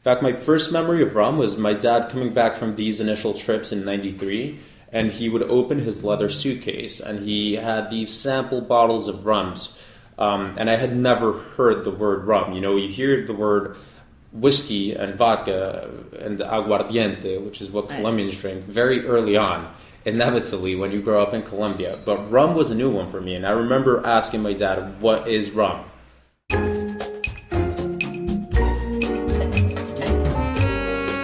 fact, my first memory of rum was my dad coming back from these initial trips in '93, and he would open his leather suitcase, and he had these sample bottles of rums. And I had never heard the word rum. You know, you hear the word whiskey and vodka and aguardiente, which is what Colombians drink, very early on, inevitably when you grow up in Colombia. But rum was a new one for me, and I remember asking my dad, what is rum?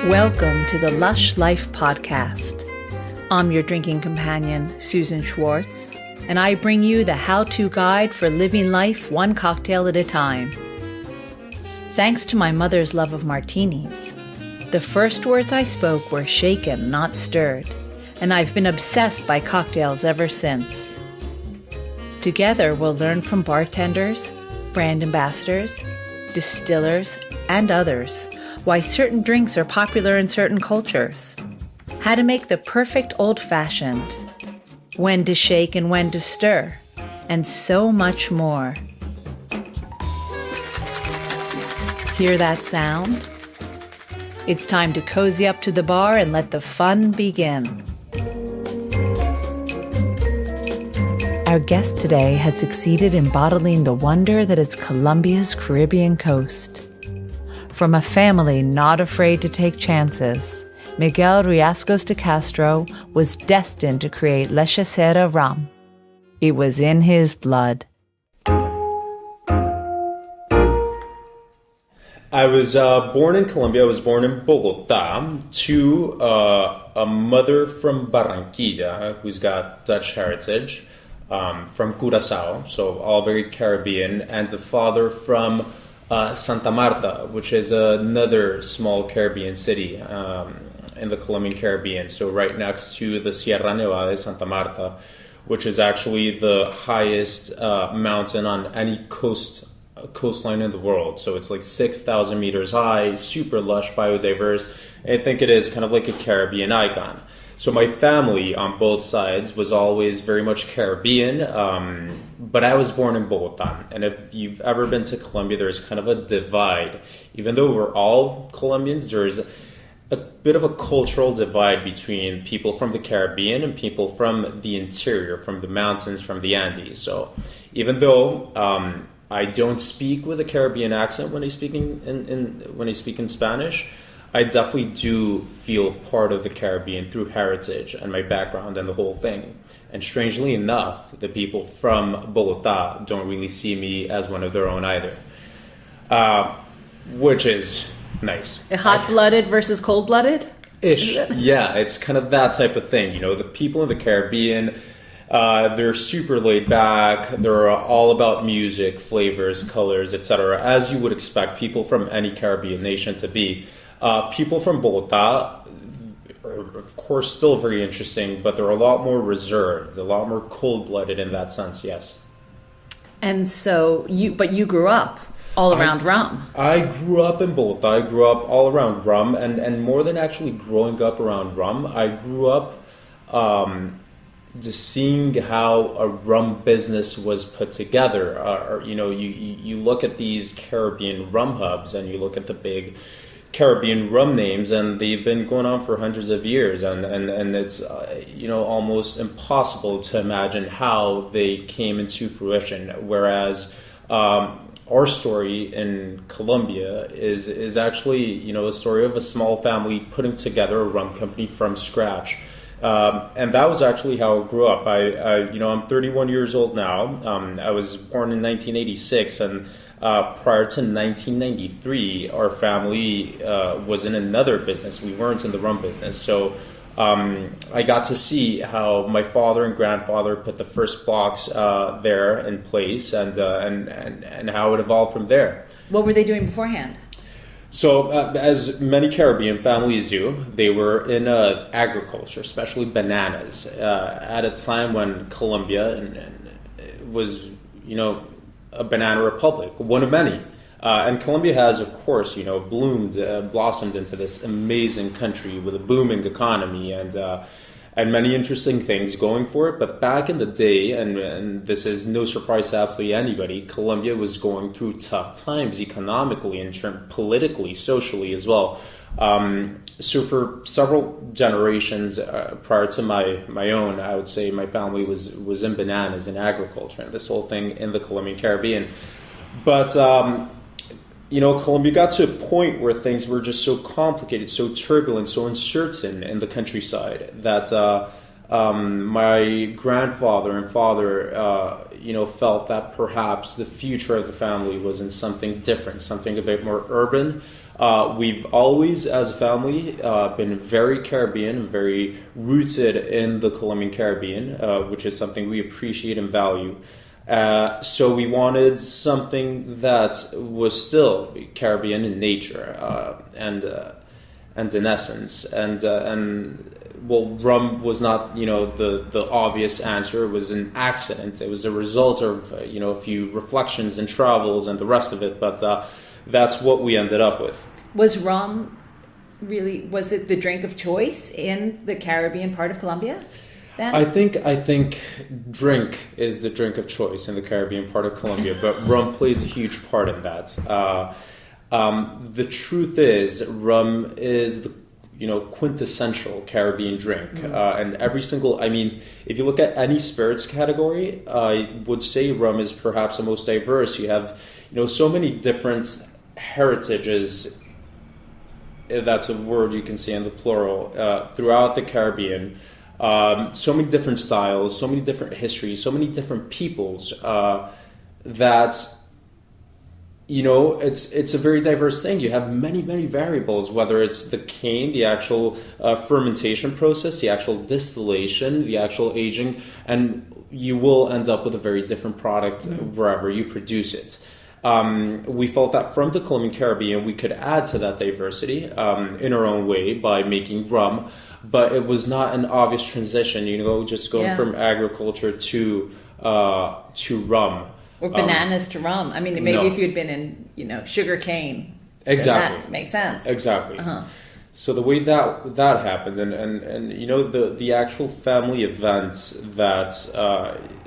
Welcome to the Lush Life podcast. I'm your drinking companion, Susan Schwartz, and I bring you the how-to guide for living life one cocktail at a time. Thanks to my mother's love of martinis, the first words I spoke were shaken, not stirred, and I've been obsessed by cocktails ever since. Together, we'll learn from bartenders, brand ambassadors, distillers, and others why certain drinks are popular in certain cultures, how to make the perfect old-fashioned, when to shake and when to stir, and so much more. Hear that sound? It's time to cozy up to the bar and let the fun begin. Our guest today has succeeded in bottling the wonder that is Colombia's Caribbean coast. From a family not afraid to take chances, Miguel Riascos de Castro was destined to create Terra rum. It was in his blood. I was born in Colombia. I was born in Bogota to a mother from Barranquilla who's got Dutch heritage, from Curaçao, so all very Caribbean, and a father from Santa Marta, which is another small Caribbean city in the Colombian Caribbean, so right next to the Sierra Nevada de Santa Marta, which is actually the highest mountain on any coastline in the world. So it's like 6,000 meters high, super lush, biodiverse. I think it is kind of like a Caribbean icon. So my family on both sides was always very much Caribbean, but I was born in Bogota. And if you've ever been to Colombia, there's kind of a divide. Even though we're all Colombians, there's a bit of a cultural divide between people from the Caribbean and people from the interior, from the mountains, from the Andes. So even though I don't speak with a Caribbean accent when I speak in Spanish, I definitely do feel part of the Caribbean through heritage and my background and the whole thing. And strangely enough, the people from Bogota don't really see me as one of their own either, which is nice. Hot-blooded versus cold-blooded? Ish. Yeah, it's kind of that type of thing. You know, the people in the Caribbean, they're super laid back. They're all about music, flavors, colors, etc., as you would expect people from any Caribbean nation to be. People from Bogota are, of course, still very interesting, but they're a lot more reserved, a lot more cold-blooded in that sense, yes. And so, you grew up all around rum. I grew up in Bogota. I grew up all around rum, and more than actually growing up around rum, I grew up just seeing how a rum business was put together. You look at these Caribbean rum hubs, and you look at the big Caribbean rum names, and they've been going on for hundreds of years, and it's almost impossible to imagine how they came into fruition. Whereas our story in Colombia is actually a story of a small family putting together a rum company from scratch, and that was actually how I grew up. I'm 31 years old now. I was born in 1986, and prior to 1993, our family was in another business. We weren't in the rum business. So I got to see how my father and grandfather put the first blocks there in place, and how it evolved from there. What were they doing beforehand? So as many Caribbean families do, they were in agriculture, especially bananas, at a time when Colombia was, a banana republic, one of many. And Colombia has, of course, blossomed into this amazing country with a booming economy, and and many interesting things going for it. But back in the day, and this is no surprise to absolutely anybody, Colombia was going through tough times economically and politically, socially as well. So for several generations prior to my own, I would say my family was in bananas in agriculture and this whole thing in the Colombian Caribbean. But Colombia got to a point where things were just so complicated, so turbulent, so uncertain in the countryside that my grandfather and father, felt that perhaps the future of the family was in something different, something a bit more urban. We've always, as a family, been very Caribbean, very rooted in the Colombian Caribbean, which is something we appreciate and value. So we wanted something that was still Caribbean in nature and in essence, and rum was not the obvious answer. It was an accident. It was a result of a few reflections and travels and the rest of it. But that's what we ended up with. Was rum was it the drink of choice in the Caribbean part of Colombia then? I think drink is the drink of choice in the Caribbean part of Colombia, but rum plays a huge part in that. The truth is, rum is the quintessential Caribbean drink, and if you look at any spirits category, I would say rum is perhaps the most diverse. You have so many different heritages, if that's a word you can say in the plural, throughout the Caribbean. So many different styles, so many different histories, so many different peoples, that it's a very diverse thing. You have many variables, whether it's the cane, the actual fermentation process, the actual distillation, the actual aging, and you will end up with a very different product wherever you produce it. We felt that from the Colombian Caribbean we could add to that diversity in our own way by making rum, but it was not an obvious transition, just going from agriculture to rum. Or bananas to rum. I mean, maybe if you'd been in, sugar cane. Exactly. That makes sense. Exactly. Uh-huh. So the way that happened, and the actual family events that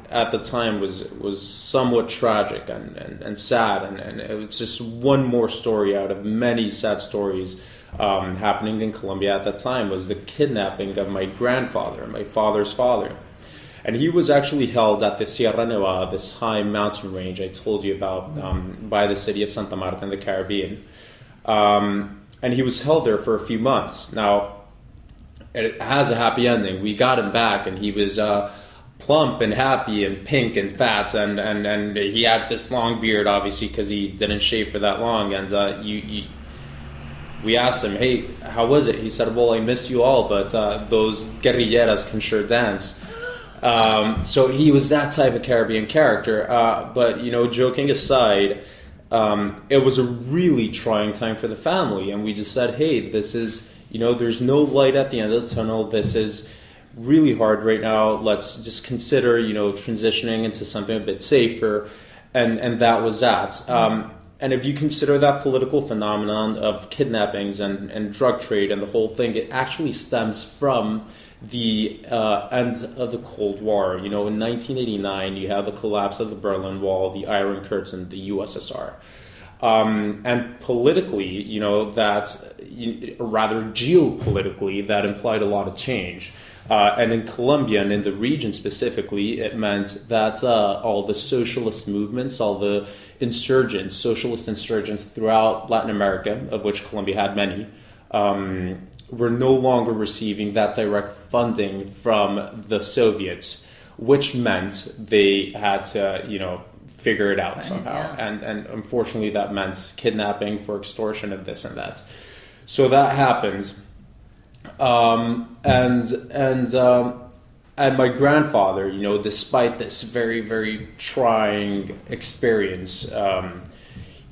at the time was somewhat tragic and sad, and it was just one more story out of many sad stories happening in Colombia at that time, was the kidnapping of my grandfather, my father's father. And he was actually held at the Sierra Nevada, this high mountain range I told you about, by the city of Santa Marta in the Caribbean. And he was held there for a few months. Now, it has a happy ending. We got him back, and he was plump and happy and pink and fat, and he had this long beard, obviously, because he didn't shave for that long. And we asked him, hey, how was it? He said, well, I miss you all, but those guerrilleras can sure dance. So he was that type of Caribbean character. But, joking aside, it was a really trying time for the family. And we just said, hey, this is, there's no light at the end of the tunnel. This is really hard right now. Let's just consider, transitioning into something a bit safer. And that was that. And if you consider that political phenomenon of kidnappings and drug trade and the whole thing, it actually stems from the end of the Cold War. In 1989, you have the collapse of the Berlin Wall, the Iron Curtain, the USSR. And politically, rather geopolitically, that implied a lot of change. And in Colombia and in the region specifically, it meant that all the socialist movements, all the socialist insurgents throughout Latin America, of which Colombia had many, were no longer receiving that direct funding from the Soviets, which meant they had to, figure it out somehow. Yeah. And unfortunately, that meant kidnapping for extortion and this and that. So that happened. And my grandfather, despite this very, very trying experience,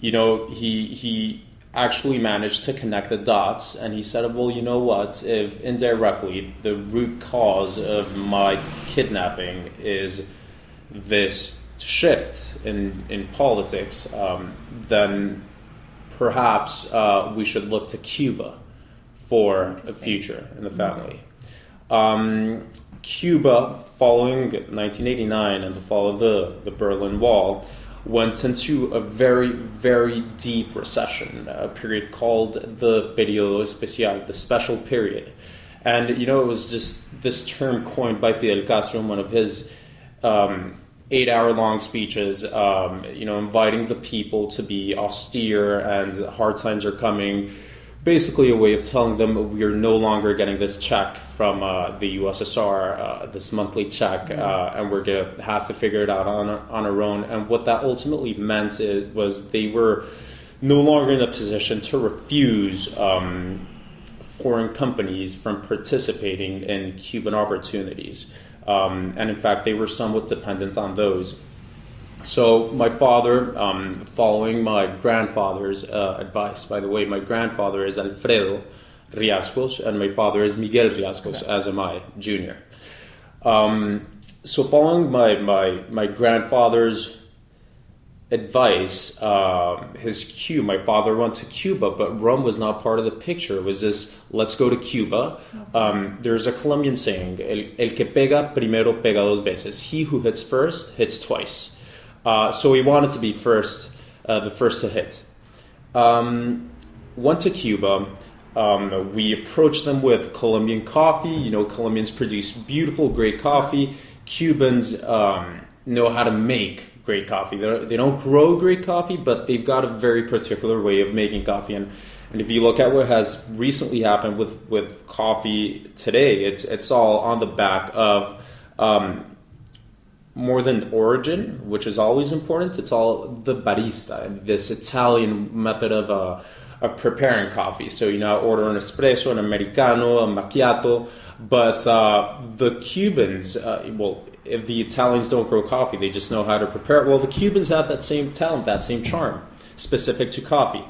he actually managed to connect the dots, and he said, well, you know what, if indirectly the root cause of my kidnapping is this shift in politics, then perhaps we should look to Cuba for a future in the family. Cuba, following 1989 and the fall of the Berlin Wall, went into a very, very deep recession, a period called the Periodo Especial, the special period. And, it was just this term coined by Fidel Castro in one of his 8-hour-long speeches, inviting the people to be austere and hard times are coming. Basically a way of telling them we are no longer getting this check from the USSR, this monthly check, and we're going to have to figure it out on our own. And what that ultimately meant was they were no longer in a position to refuse foreign companies from participating in Cuban opportunities. And in fact, they were somewhat dependent on those. So my father, following my grandfather's advice, by the way, my grandfather is Alfredo Riascos, and my father is Miguel Riascos, as am I, Jr. So following my grandfather's advice, his cue, my father went to Cuba, but rum was not part of the picture. It was this, let's go to Cuba. There's a Colombian saying, el que pega primero pega dos veces. He who hits first hits twice. So we wanted to be the first to hit. Went to Cuba. We approached them with Colombian coffee. Colombians produce beautiful, great coffee. Cubans know how to make great coffee. They don't grow great coffee, but they've got a very particular way of making coffee. And if you look at what has recently happened with coffee today, it's all on the back of more than origin, which is always important. It's all the barista, this Italian method of preparing coffee. So order an espresso, an americano, a macchiato. But the Cubans, if the Italians don't grow coffee, they just know how to prepare it. Well, the Cubans have that same talent, that same charm, specific to coffee.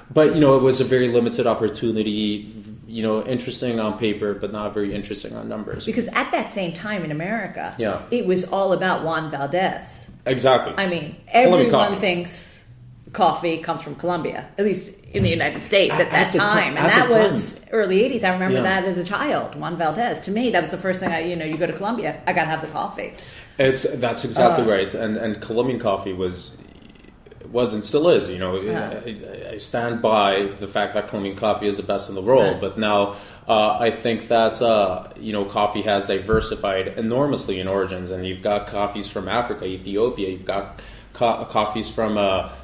But, it was a very limited opportunity, interesting on paper, but not very interesting on numbers. Because at that same time in America, yeah, it was all about Juan Valdez. Exactly. I mean, everyone thinks coffee comes from Colombia, at least in the United States at that time. And that was early 80s. I remember that as a child, Juan Valdez. To me, that was the first thing you go to Colombia, I got to have the coffee. That's exactly right. And Colombian coffee was and still is, I stand by the fact that Colombian coffee is the best in the world. But now I think that, coffee has diversified enormously in origins. And you've got coffees from Africa, Ethiopia, you've got coffees from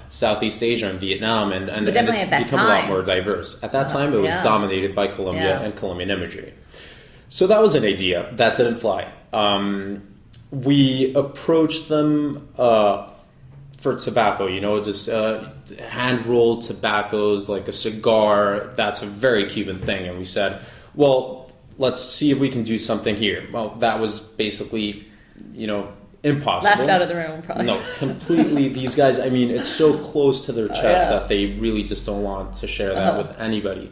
Southeast Asia and Vietnam, and it's become a lot more diverse. At that time, it was dominated by Colombia and Colombian imagery. So that was an idea. That didn't fly. We approached them for tobacco, just hand-rolled tobaccos, like a cigar. That's a very Cuban thing. And we said, well, let's see if we can do something here. Well, that was basically, impossible. Laughed out of the room, probably. No, completely. These guys, it's so close to their chest that they really just don't want to share that with anybody.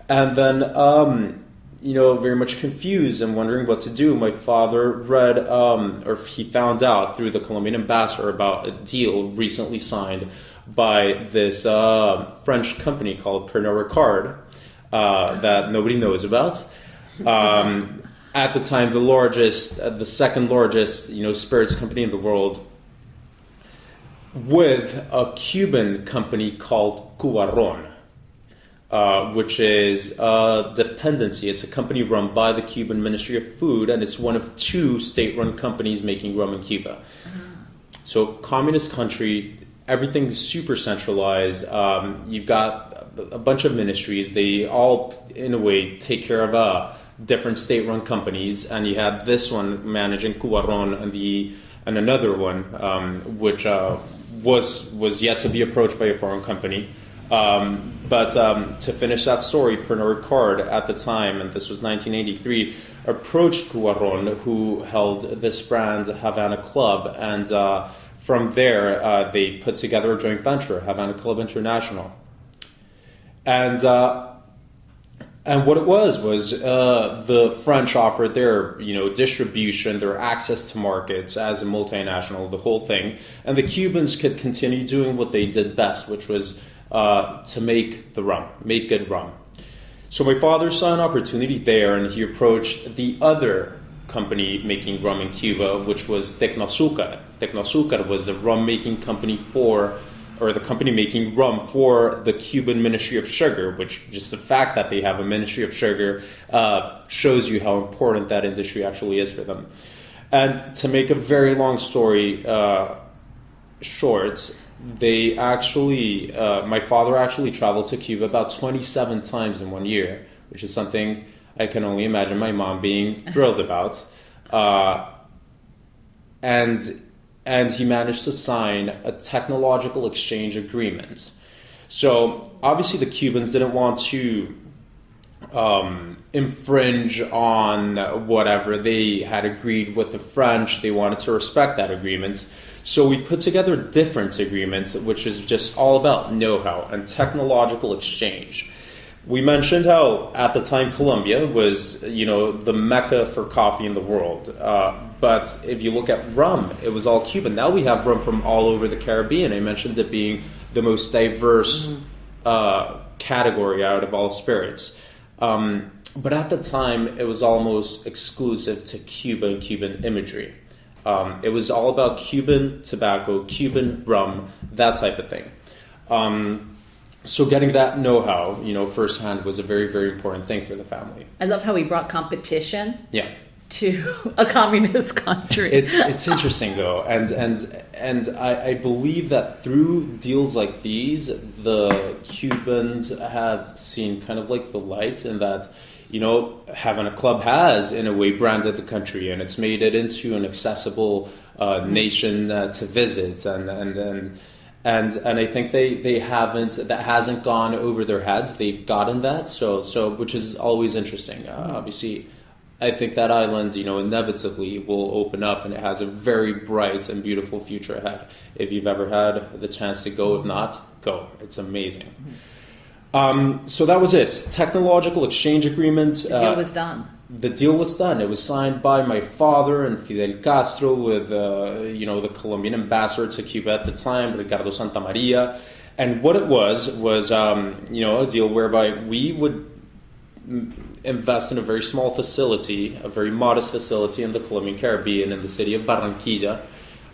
And then, very much confused and wondering what to do, my father read, or he found out through the Colombian ambassador about a deal recently signed by this French company called Pernod Ricard that nobody knows about. At the time, the second largest, spirits company in the world, with a Cuban company called Cubaron, which is a dependency. It's a company run by the Cuban Ministry of Food, and it's one of two state-run companies making rum in Cuba. So, communist country, everything's super centralized. You've got a bunch of ministries. They all, in a way, take care of different state-run companies, and you had this one managing Cubaron and another one which was yet to be approached by a foreign company. But to finish that story, Pernod Ricard at the time, and this was 1983, approached Cubaron, who held this brand Havana Club, and from there they put together a joint venture, Havana Club International. And what it was the French offered their distribution, their access to markets as a multinational, the whole thing, and the Cubans could continue doing what they did best, which was to make good rum. So my father saw an opportunity there, and he approached the other company making rum in Cuba, which was Tecnoazúcar. Tecnoazúcar was a rum making company or the company making rum for the Cuban Ministry of Sugar, which just the fact that they have a Ministry of Sugar shows you how important that industry actually is for them. And to make a very long story short, they actually, my father actually traveled to Cuba about 27 times in 1 year, which is something I can only imagine my mom being thrilled about. And he managed to sign a technological exchange agreement. So obviously the Cubans didn't want to infringe on whatever they had agreed with the French. They wanted to respect that agreement. So we put together different agreements, which is just all about know-how and technological exchange. We mentioned how at the time Colombia was, the mecca for coffee in the world. But if you look at rum, it was all Cuban. Now we have rum from all over the Caribbean. I mentioned it being the most diverse category out of all spirits. But at the time, it was almost exclusive to Cuba and Cuban imagery. It was all about Cuban tobacco, Cuban rum, that type of thing. So getting that know-how, firsthand was a very, very important thing for the family. I love how he brought competition. Yeah. To a communist country. It's interesting though, and I believe that through deals like these, the Cubans have seen kind of like the light, and that having a club has in a way branded the country, and it's made it into an accessible nation to visit, and I think they haven't, that hasn't gone over their heads. They've gotten that, so which is always interesting. Obviously, I think that island, inevitably will open up, and it has a very bright and beautiful future ahead. If you've ever had the chance to go, if not, go. It's amazing. So that was it. Technological exchange agreements. The deal was done. The deal was done. It was signed by my father and Fidel Castro with, the Colombian ambassador to Cuba at the time, Ricardo Santamaria. And what it was, a deal whereby we would invest in a very small facility, a very modest facility in the Colombian Caribbean in the city of Barranquilla.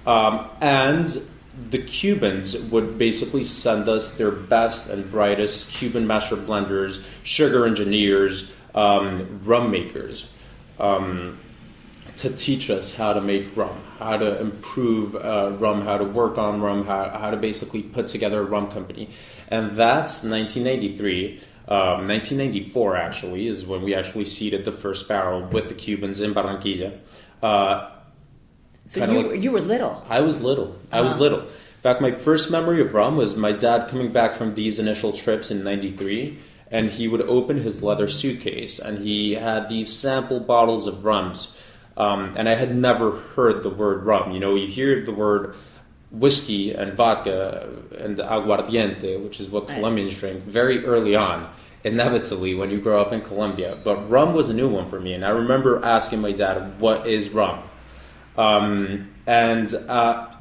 And the Cubans would basically send us their best and brightest Cuban master blenders, sugar engineers, rum makers, to teach us how to make rum, how to improve rum, how to work on rum, how to basically put together a rum company. And that's 1993. 1994 actually is when we actually seeded the first barrel with the Cubans in Barranquilla. So you were little. I was little. I was little. In fact, my first memory of rum was my dad coming back from these initial trips in 93, and he would open his leather suitcase, and he had these sample bottles of rums. And I had never heard the word rum. You hear the word whiskey and vodka and aguardiente, which is what Colombians drink, very early on, inevitably when you grow up in Colombia. But rum was a new one for me, and I remember asking my dad, what is rum? And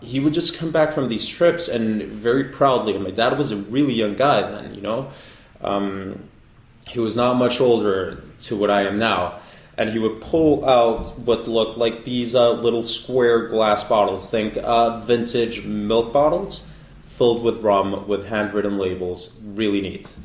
he would just come back from these trips, and very proudly, and my dad was a really young guy then, he was not much older to what I am now. And he would pull out what looked like these little square glass bottles. Think vintage milk bottles filled with rum with handwritten labels. Really neat.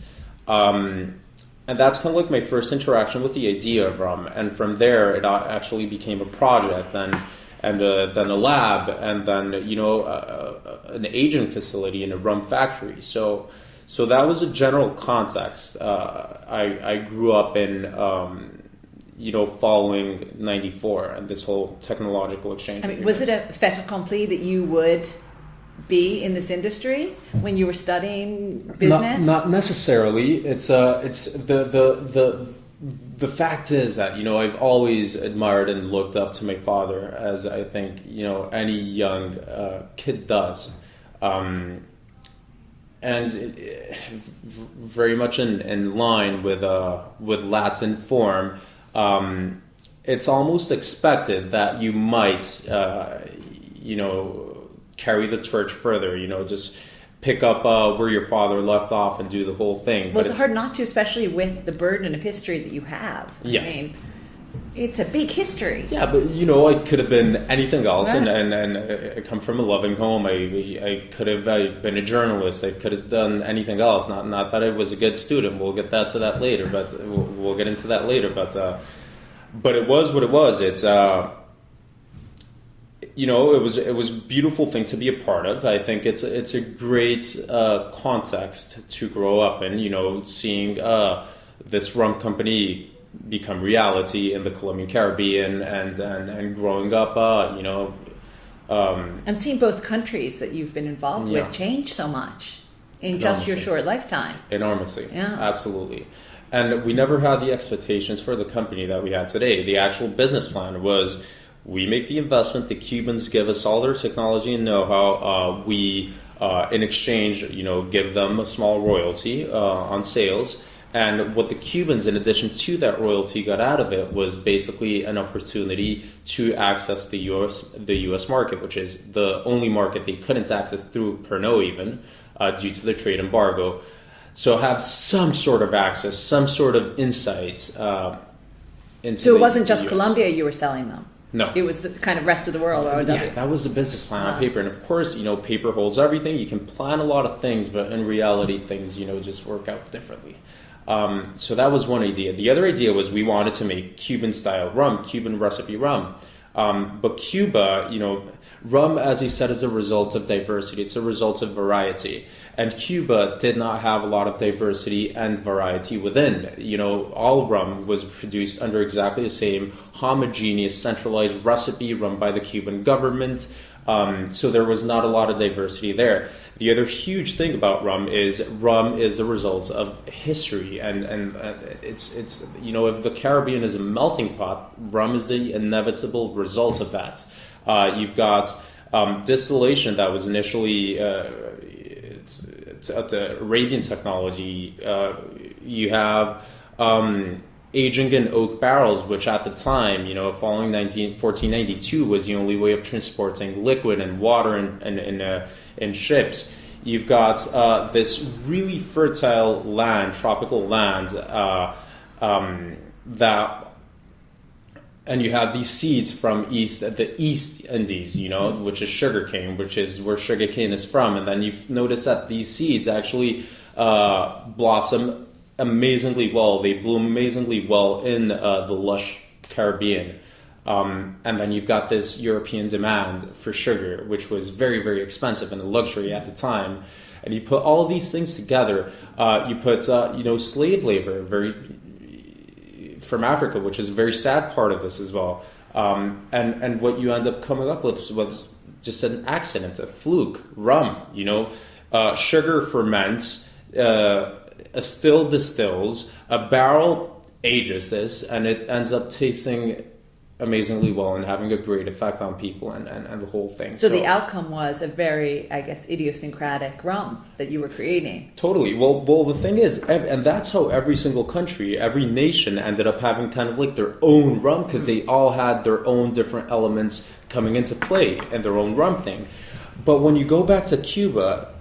And that's kind of like my first interaction with the idea of rum. And from there, it actually became a project, and then a lab, and then an aging facility in a rum factory. So that was a general context. I grew up in. Following 94 and this whole technological exchange. Was it a fait accompli that you would be in this industry when you were studying business? Not necessarily. It's the fact is that I've always admired and looked up to my father, as I think any young kid does, and very much in line with Latin form. It's almost expected that you might, carry the torch further, just pick up where your father left off and do the whole thing. Well, it's hard not to, especially with the burden of history that you have. Yeah. I mean, it's a big history. Yeah, but I could have been anything else, Right. and I come from a loving home. I could have been a journalist. I could have done anything else. Not that I was a good student. We'll get to that later. But we'll get into that later. But it was what it was. It's it was a beautiful thing to be a part of. I think it's a great context to grow up in. Seeing this rum company become reality in the Colombian Caribbean, and growing up, and seeing both countries that you've been involved with change so much in just your short lifetime. Enormously, yeah, absolutely. And we never had the expectations for the company that we had today. The actual business plan was, we make the investment, the Cubans give us all their technology and know-how, we, in exchange, give them a small royalty on sales. And what the Cubans, in addition to that royalty, got out of it was basically an opportunity to access the U.S. market, which is the only market they couldn't access through Pernod even, due to the trade embargo. So have some sort of access, some sort of insights into. So it wasn't just Colombia you were selling them. No, it was the kind of rest of the world. That was the business plan on paper, and of course, paper holds everything. You can plan a lot of things, but in reality, things just work out differently. So that was one idea. The other idea was we wanted to make Cuban-style rum, Cuban recipe rum. But Cuba, rum, as he said, is a result of diversity. It's a result of variety. And Cuba did not have a lot of diversity and variety within. All rum was produced under exactly the same homogeneous, centralized recipe run by the Cuban government. So there was not a lot of diversity there. The other huge thing about rum is the result of history, and it's if the Caribbean is a melting pot, rum is the inevitable result of that. You've got distillation that was initially it's the Arabian technology. You have aging in oak barrels, which at the time, following 1492, was the only way of transporting liquid and water in ships. You've got this really fertile land, tropical land, and you have these seeds from the East Indies, which is sugarcane, which is where sugarcane is from. And then you've noticed that these seeds actually blossom amazingly well. They bloom amazingly well in the lush Caribbean. And then you've got this European demand for sugar, which was very, very expensive and a luxury at the time. And you put all of these things together. You put, slave labor from Africa, which is a very sad part of this as well. And what you end up coming up with was just an accident, a fluke, rum. Sugar ferments, a still distills, a barrel ages this, and it ends up tasting amazingly well and having a great effect on people and the whole thing. So the outcome was a very, I guess, idiosyncratic rum that you were creating. Totally. Well, the thing is, and that's how every single country, every nation ended up having kind of like their own rum, because they all had their own different elements coming into play and their own rum thing. But when you go back to Cuba,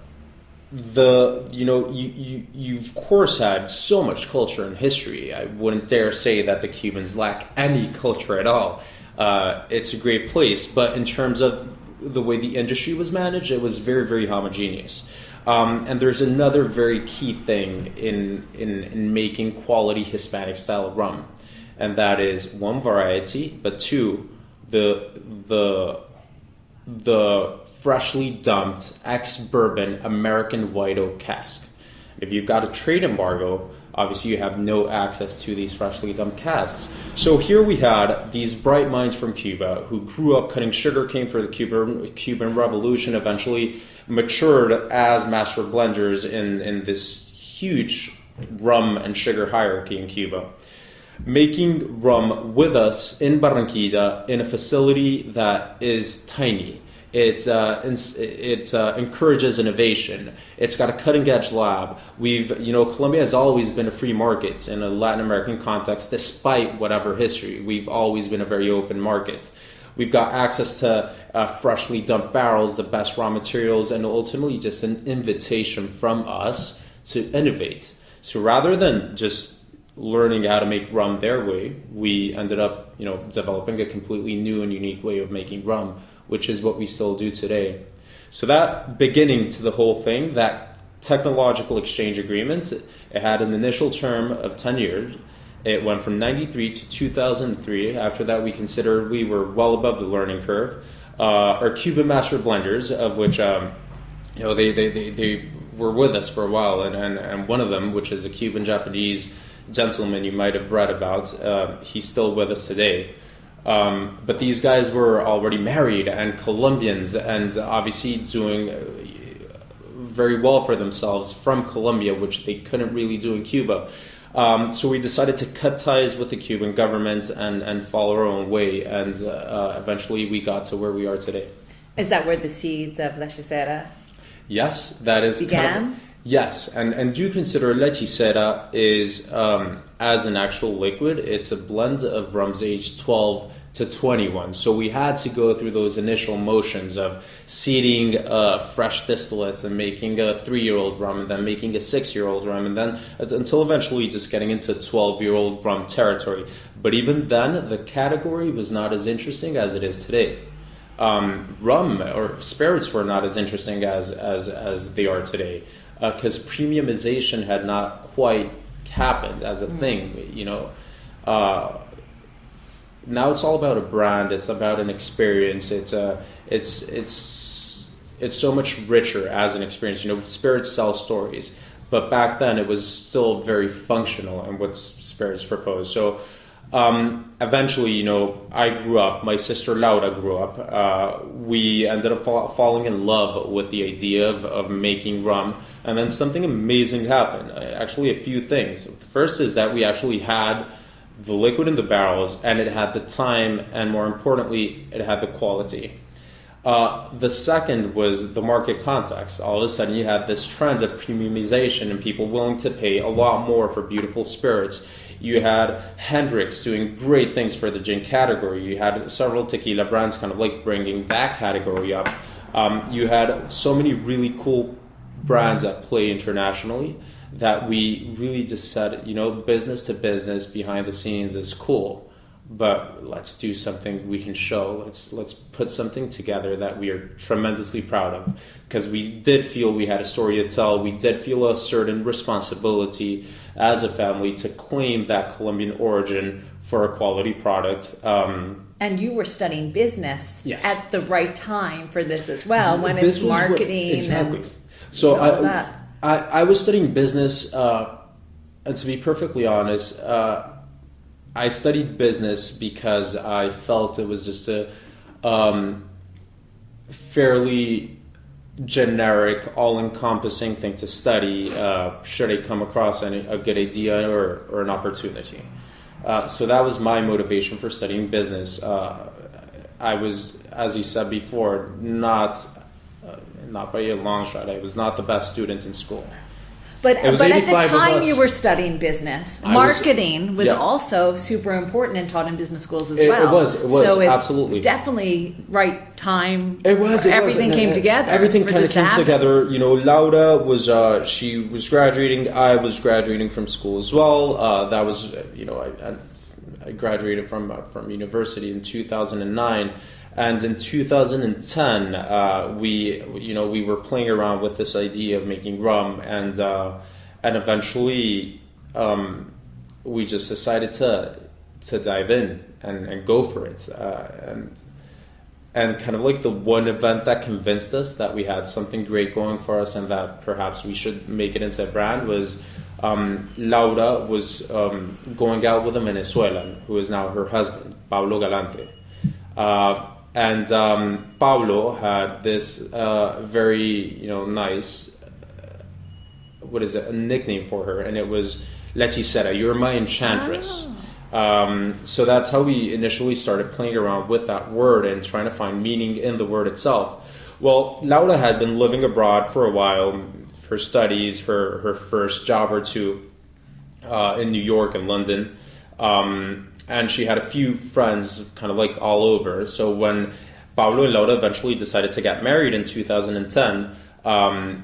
you of course had so much culture and history. I wouldn't dare say that the Cubans lack any culture at all. It's a great place, but in terms of the way the industry was managed, it was very, very homogeneous. And there's another very key thing in making quality Hispanic style rum, and that is one, variety, but two, the freshly dumped ex-bourbon American white oak cask. If you've got a trade embargo, obviously you have no access to these freshly dumped casks. So here we had these bright minds from Cuba who grew up cutting sugarcane for the Cuban Revolution, eventually matured as master blenders in this huge rum and sugar hierarchy in Cuba, making rum with us in Barranquilla in a facility that is tiny. It encourages innovation. It's got a cutting-edge lab. Colombia has always been a free market in a Latin American context, despite whatever history. We've always been a very open market. We've got access to freshly dumped barrels, the best raw materials, and ultimately just an invitation from us to innovate. So rather than just learning how to make rum their way, we ended up, developing a completely new and unique way of making rum, which is what we still do today. So that beginning to the whole thing, that technological exchange agreement, it had an initial term of 10 years. It went from 93 to 2003. After that, we considered we were well above the learning curve. Our Cuban master blenders, of which they were with us for a while, and one of them, which is a Cuban-Japanese gentleman you might have read about, he's still with us today. But these guys were already married and Colombians, and obviously doing very well for themselves from Colombia, which they couldn't really do in Cuba. So we decided to cut ties with the Cuban government and follow our own way, and eventually we got to where we are today. Is that where the seeds of La Hechicera Yes, that is began? Yes, and do consider Hechicera is, as an actual liquid, it's a blend of rums aged 12 to 21. So we had to go through those initial motions of seeding fresh distillates and making a 3-year-old rum, and then making a 6-year-old rum, and then until eventually just getting into 12-year-old rum territory. But even then, the category was not as interesting as it is today. Rum or spirits were not as interesting as they are today, because premiumization had not quite happened as a thing. Now it's all about a brand. It's about an experience. It's so much richer as an experience. Spirits sell stories, but back then it was still very functional in what spirits proposed. So eventually, I grew up. My sister Laura grew up. We ended up falling in love with the idea of making rum, and then something amazing happened. Actually, a few things. The first is that we actually had the liquid in the barrels, and it had the time, and more importantly, it had the quality. The second was the market context. All of a sudden, you had this trend of premiumization and people willing to pay a lot more for beautiful spirits. You had Hendrix doing great things for the gin category. You had several tequila brands kind of like bringing that category up. You had so many really cool brands at play internationally that we really just said, business to business behind the scenes is cool, but let's do something we can show. Let's put something together that we are tremendously proud of, because we did feel we had a story to tell. We did feel a certain responsibility as a family to claim that Colombian origin for a quality product. And you were studying business Yes. at the right time for this as well, when This it's was what- marketing exactly. and So all of that. I was studying business, and to be perfectly honest, I studied business because I felt it was just a fairly generic, all-encompassing thing to study should I come across a good idea or an opportunity. So that was my motivation for studying business. I was, as you said before, not by a long shot. I was not the best student in school. But It was at the 85 of time us. you were studying business, marketing was also super important and taught in business schools as well. It was so absolutely. Definitely right time. Everything came together. Everything for kind of this to came happen. together. Laura was she was graduating. I was graduating from school as well. That was I graduated from university in 2009. And in 2010, we were playing around with this idea of making rum, and eventually we just decided to dive in and go for it, and kind of like the one event that convinced us that we had something great going for us and that perhaps we should make it into a brand was Laura was going out with a Venezuelan who is now her husband, Pablo Galante. And Pablo had this very, nice, a nickname for her, and it was Hechicera, you're my enchantress. So that's how we initially started playing around with that word and trying to find meaning in the word itself. Well, Laura had been living abroad for a while, for studies, her first job or two in New York and London. and she had a few friends kind of like all over. So when Pablo and Laura eventually decided to get married in 2010,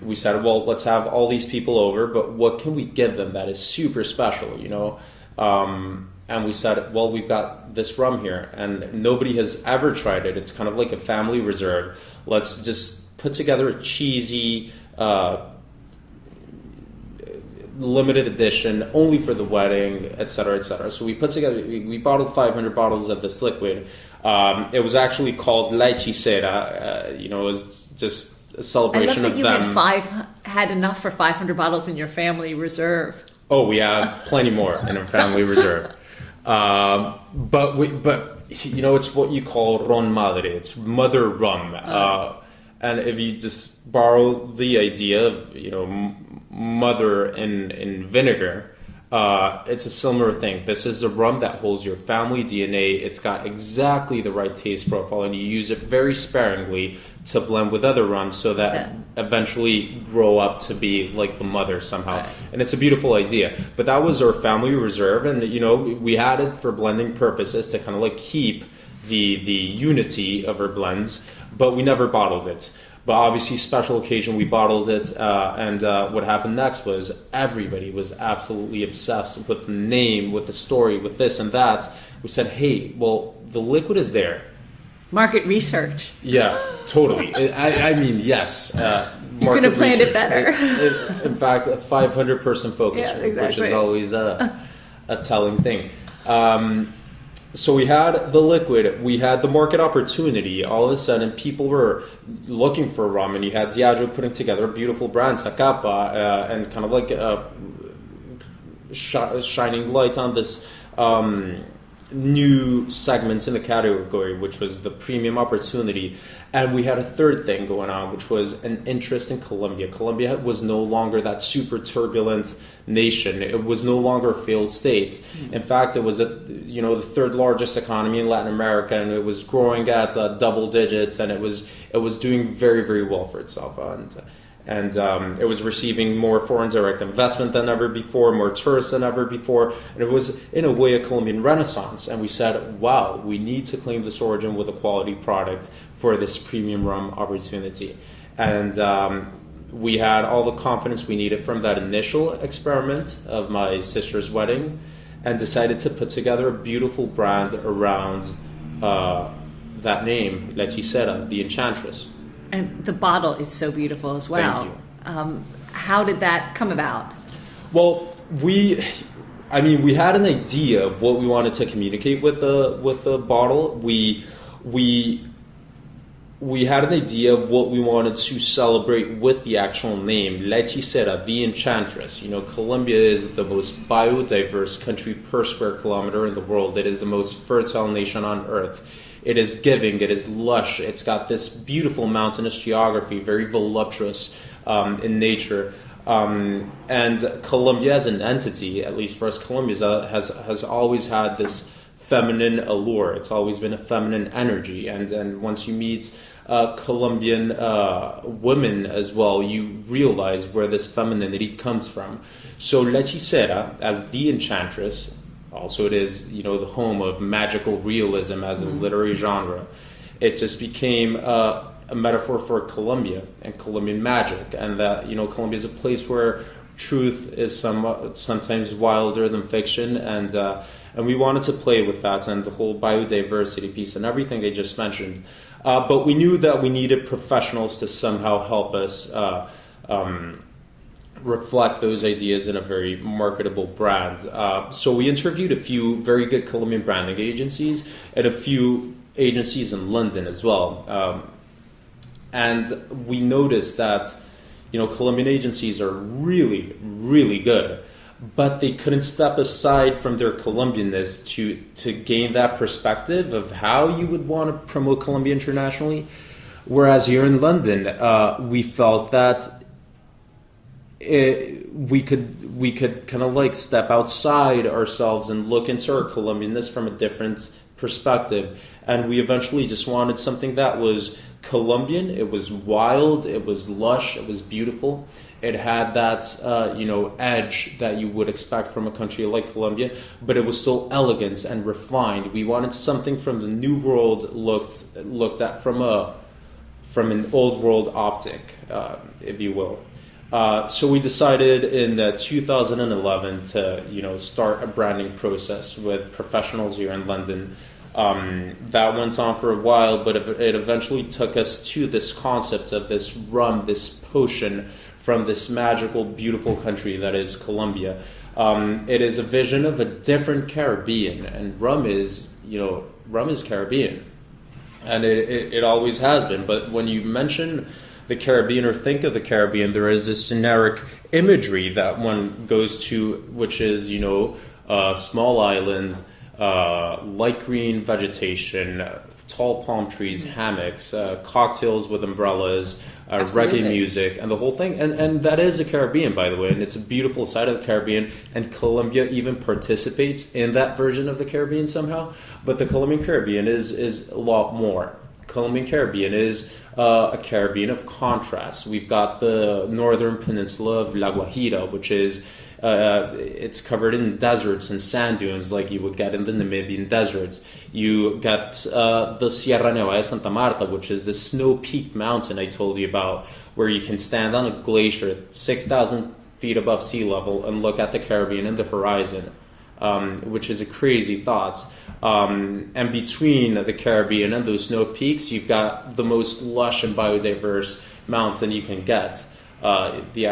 we said, well, let's have all these people over, but what can we give them that is super special, you know? And we said, well, we've got this rum here, and nobody has ever tried it. It's kind of like a family reserve. Let's just put together a cheesy, limited edition, only for the wedding, et cetera, et cetera. So we put together, we bottled 500 bottles of this liquid. It was actually called La Hechicera. You know, it was just a celebration of them. I love that you had enough for 500 bottles in your family reserve. Oh, we have plenty more in our family reserve. But you know, it's what you call ron madre. It's mother rum. And if you just borrow the idea of, you know, mother in vinegar, it's a similar thing. This is a rum that holds your family DNA. It's got exactly the right taste profile, and you use it very sparingly to blend with other rums so that eventually grow up to be like the mother somehow. Right. And it's a beautiful idea. But that was our family reserve, and you know, we had it for blending purposes to kind of like keep the unity of our blends, but we never bottled it. But obviously, special occasion, we bottled it, and what happened next was everybody was absolutely obsessed with the name, with the story, with this and that. We said, hey, well, the liquid is there. Market research. Yeah, totally. I mean, yes. You could have planned it better. In fact, a 500-person focus group, which is always a telling thing. So we had the liquid, we had the market opportunity. All of a sudden, people were looking for rum, and you had Diageo putting together a beautiful brand, Zacapa, and kind of like shining light on this new segment in the category, which was the premium opportunity. And we had a third thing going on, which was an interest in Colombia. Colombia was no longer that super turbulent nation. It was no longer a failed state. In fact, it was the third largest economy in Latin America, and it was growing at double digits, and it was doing very, very well for itself. And it was receiving more foreign direct investment than ever before, more tourists than ever before. And it was, in a way, a Colombian renaissance. And we said, wow, we need to claim this origin with a quality product for this premium rum opportunity. And we had all the confidence we needed from that initial experiment of my sister's wedding, and decided to put together a beautiful brand around that name, La Hechicera, the Enchantress. And the bottle is so beautiful as well. Thank you. How did that come about? Well, we had an idea of what we wanted to communicate with the bottle. We had an idea of what we wanted to celebrate with the actual name, La Hechicera, the Enchantress. You know, Colombia is the most biodiverse country per square kilometer in the world. It is the most fertile nation on earth. It is giving, it is lush, it's got this beautiful mountainous geography, very voluptuous in nature. And Colombia as an entity, at least for us, Colombia has always had this feminine allure. It's always been a feminine energy. And once you meet Colombian women as well, you realize where this femininity comes from. So La Hechicera, as the Enchantress, also, it is, you know, the home of magical realism as a literary genre. It just became a metaphor for Colombia and Colombian magic, and that, you know, Colombia is a place where truth is sometimes wilder than fiction, and we wanted to play with that and the whole biodiversity piece and everything they just mentioned. But we knew that we needed professionals to somehow help us reflect those ideas in a very marketable brand. So we interviewed a few very good Colombian branding agencies and a few agencies in London as well. And we noticed that, you know, Colombian agencies are really, really good, but they couldn't step aside from their Colombianness to gain that perspective of how you would want to promote Colombia internationally. Whereas here in London, we felt that we could kind of like step outside ourselves and look into our Colombianness from a different perspective, and we eventually just wanted something that was Colombian. It was wild, it was lush, it was beautiful. It had that edge that you would expect from a country like Colombia, but it was still elegant and refined. We wanted something from the New World looked at from an old world optic, if you will. So we decided in 2011 to start a branding process with professionals here in London. That went on for a while, but it eventually took us to this concept of this rum, this potion from this magical, beautiful country that is Colombia. It is a vision of a different Caribbean, and rum is Caribbean, and it always has been. But when you mention the Caribbean or think of the Caribbean, there is this generic imagery that one goes to, which is small islands, light green vegetation, tall palm trees, hammocks, cocktails with umbrellas, reggae music, and the whole thing. And that is the Caribbean, by the way, and it's a beautiful side of the Caribbean, and Colombia even participates in that version of the Caribbean somehow. But the Colombian Caribbean is a lot more. Colombian Caribbean is a Caribbean of contrasts. We've got the northern peninsula of La Guajira, which is it's covered in deserts and sand dunes like you would get in the Namibian deserts. You got the Sierra Nevada de Santa Marta, which is the snow-peaked mountain I told you about, where you can stand on a glacier 6,000 feet above sea level and look at the Caribbean and the horizon, which is a crazy thought. And between the Caribbean and those snow peaks, you've got the most lush and biodiverse mountain you can get. The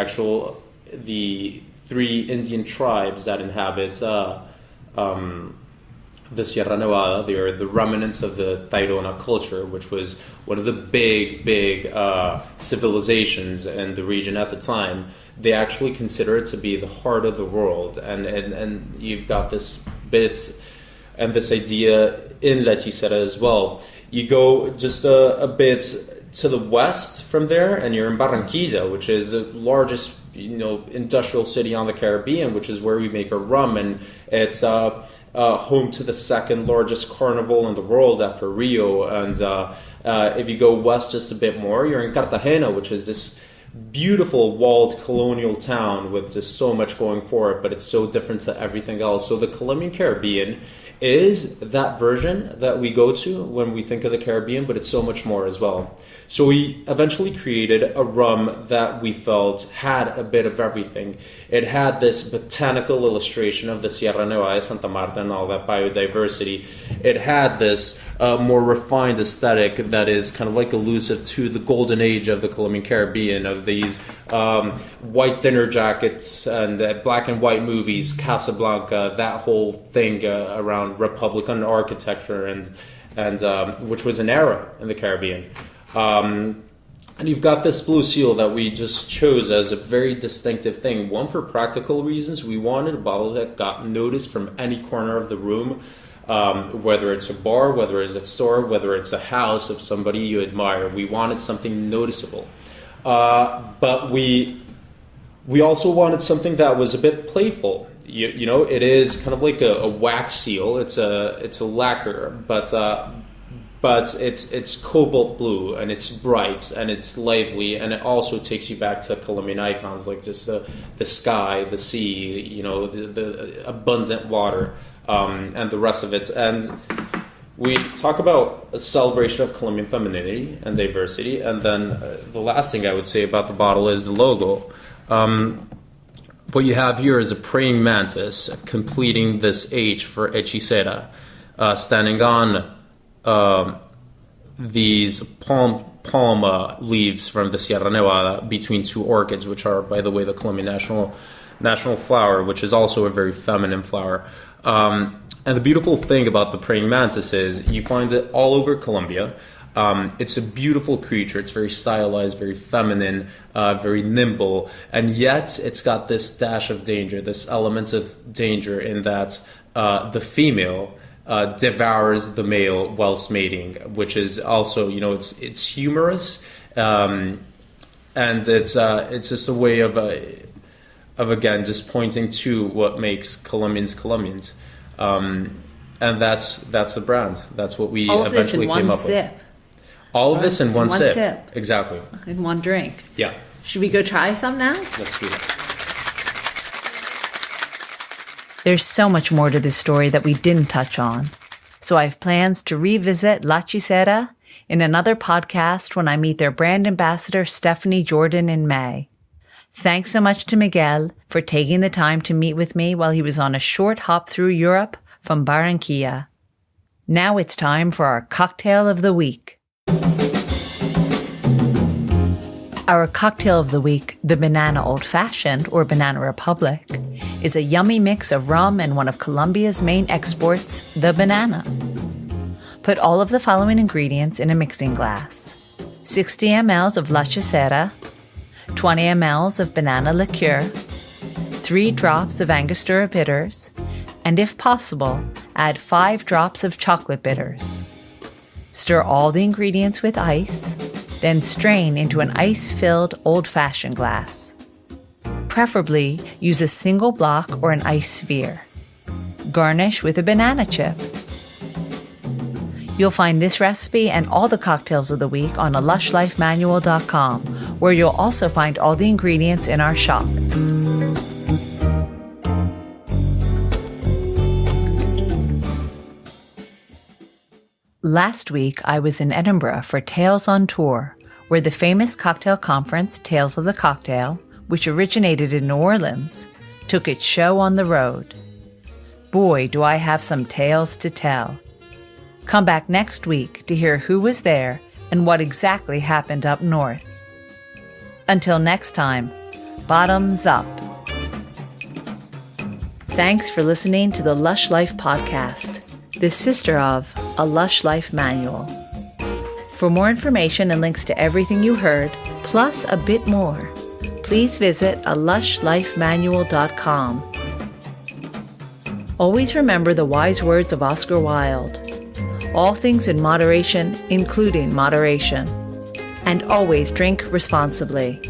three Indian tribes that inhabit the Sierra Nevada, they are the remnants of the Tairona culture, which was one of the big civilizations in the region at the time. They actually consider it to be the heart of the world, and you've got this bit and this idea in Hechicera as well. You go just a bit to the west from there, and you're in Barranquilla, which is the largest industrial city on the Caribbean, which is where we make our rum, and it's home to the second largest carnival in the world after Rio. And if you go west just a bit more, you're in Cartagena, which is this beautiful walled colonial town with just so much going for it, but it's so different to everything else. So the Colombian Caribbean is that version that we go to when we think of the Caribbean, but it's so much more as well. So we eventually created a rum that we felt had a bit of everything. It had this botanical illustration of the Sierra Nevada de Santa Marta and all that biodiversity. It had this more refined aesthetic that is kind of like elusive to the golden age of the Colombian Caribbean, of these white dinner jackets and black and white movies, Casablanca, that whole thing around Republican architecture, and which was an era in the Caribbean. And you've got this blue seal that we just chose as a very distinctive thing. One, for practical reasons. We wanted a bottle that got noticed from any corner of the room, whether it's a bar, whether it's a store, whether it's a house of somebody you admire. We wanted something noticeable. But we also wanted something that was a bit playful. It is kind of like a wax seal. It's a lacquer, but it's cobalt blue, and it's bright, and it's lively, and it also takes you back to Colombian icons like just the sky, the sea, the abundant water, and the rest of it. And we talk about a celebration of Colombian femininity and diversity, and then the last thing I would say about the bottle is the logo. What you have here is a praying mantis completing this H for hechicera, standing on these palm leaves from the Sierra Nevada between two orchids, which are, by the way, the Colombian national flower, which is also a very feminine flower. And the beautiful thing about the praying mantis is you find it all over Colombia. It's a beautiful creature. It's very stylized, very feminine, very nimble, and yet it's got this dash of danger, this element of danger in that the female devours the male whilst mating, which is also, it's humorous, and it's just a way of again just pointing to what makes Colombians Colombians. And And that's the brand. That's what we All of this eventually in came one up sip. with. All of this in one sip. sip. Exactly. In one drink. Yeah. Should we go try some now? Let's do that. There's so much more to this story that we didn't touch on. So I have plans to revisit La Hechicera in another podcast when I meet their brand ambassador, Stephanie Jordan, in May. Thanks so much to Miguel for taking the time to meet with me while he was on a short hop through Europe from Barranquilla. Now it's time for our cocktail of the week. Our cocktail of the week, the Banana Old Fashioned, or Banana Republic, is a yummy mix of rum and one of Colombia's main exports, the banana. Put all of the following ingredients in a mixing glass. 60 ml of La Hechicera, 20 ml of banana liqueur, 3 drops of Angostura bitters, and if possible, add 5 drops of chocolate bitters. Stir all the ingredients with ice, then strain into an ice-filled old-fashioned glass. Preferably, use a single block or an ice sphere. Garnish with a banana chip. You'll find this recipe and all the cocktails of the week on lushlifemanual.com, where you'll also find all the ingredients in our shop. Last week, I was in Edinburgh for Tales on Tour, where the famous cocktail conference, Tales of the Cocktail, which originated in New Orleans, took its show on the road. Boy, do I have some tales to tell. Come back next week to hear who was there and what exactly happened up north. Until next time, bottoms up. Thanks for listening to the Lush Life podcast, the sister of A Lush Life Manual. For more information and links to everything you heard, plus a bit more, please visit alushlifemanual.com. Always remember the wise words of Oscar Wilde. All things in moderation, including moderation. And always drink responsibly.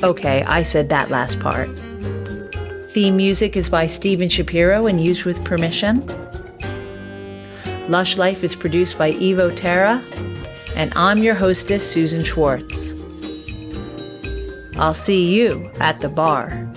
Okay, I said that last part. Theme music is by Steven Shapiro and used with permission. Lush Life is produced by Terra, and I'm your hostess, Susan Schwartz. I'll see you at the bar.